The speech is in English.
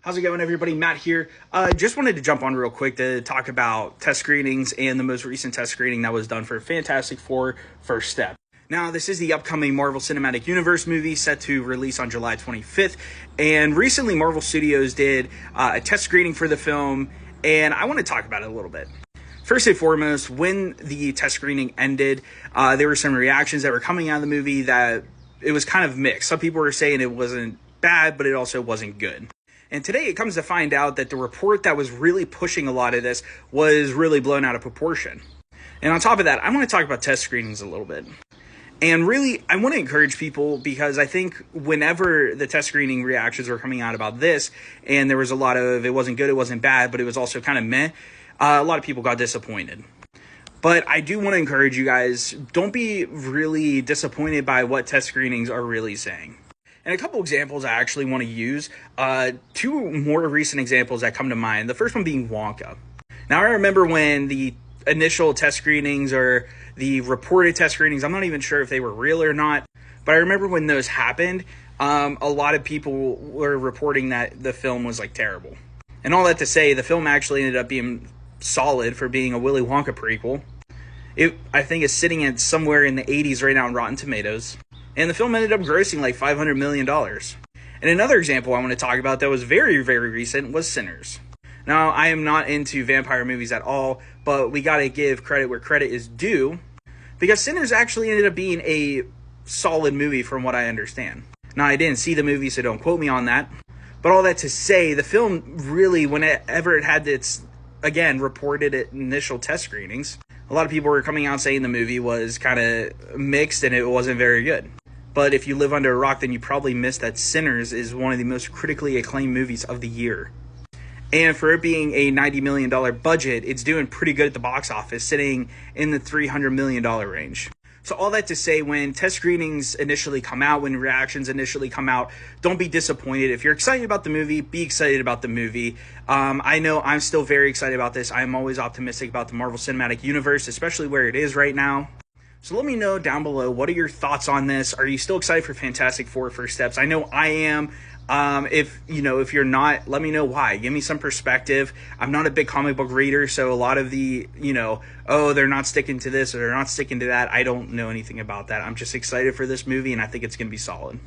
How's it going, everybody? Matt here. Just wanted to jump on real quick to talk about test screenings and the most recent test screening that was done for Fantastic Four: First Step. Now, this is the upcoming Marvel Cinematic Universe movie set to release on July 25th. And recently, Marvel Studios did a test screening for the film, and I want to talk about it a little bit. First and foremost, when the test screening ended, there were some reactions that were coming out of the movie that it was kind of mixed. Some people were saying it wasn't bad, but it also wasn't good. And today it comes to find out that the report that was really pushing a lot of this was really blown out of proportion. And on top of that, I want to talk about test screenings a little bit. And really, I want to encourage people because I think whenever the test screening reactions were coming out about this, and there was a lot of it wasn't good, it wasn't bad, but it was also kind of meh, a lot of people got disappointed. But I do want to encourage you guys, don't be really disappointed by what test screenings are really saying. And a couple examples I actually want to use, two more recent examples that come to mind. The first one being Wonka. Now, I remember when the initial test screenings or the reported test screenings, I'm not even sure if they were real or not, but I remember when those happened, a lot of people were reporting that the film was terrible. And all that to say, the film actually ended up being solid for being a Willy Wonka prequel. It, I think, is sitting at somewhere in the 80s right now on Rotten Tomatoes. And the film ended up grossing like $500 million. And another example I want to talk about that was very, very recent was Sinners. Now, I am not into vampire movies at all, but we got to give credit where credit is due, because Sinners actually ended up being a solid movie from what I understand. Now, I didn't see the movie, so don't quote me on that. But all that to say, the film really, whenever it had its, again, reported initial test screenings, a lot of people were coming out saying the movie was kind of mixed and it wasn't very good. But if you live under a rock, then you probably missed that Sinners is one of the most critically acclaimed movies of the year. And for it being a $90 million budget, it's doing pretty good at the box office, sitting in the $300 million range. So all that to say, when test screenings initially come out, when reactions initially come out, don't be disappointed. If you're excited about the movie, be excited about the movie. I know I'm still very excited about this. I'm always optimistic about the Marvel Cinematic Universe, especially where it is right now. So let me know down below, what are your thoughts on this? Are you still excited for Fantastic Four: First Steps? I know I am. If you're not, let me know why. Give me some perspective. I'm not a big comic book reader, so a lot of the, they're not sticking to this or they're not sticking to that, I don't know anything about that. I'm just excited for this movie, and I think it's going to be solid.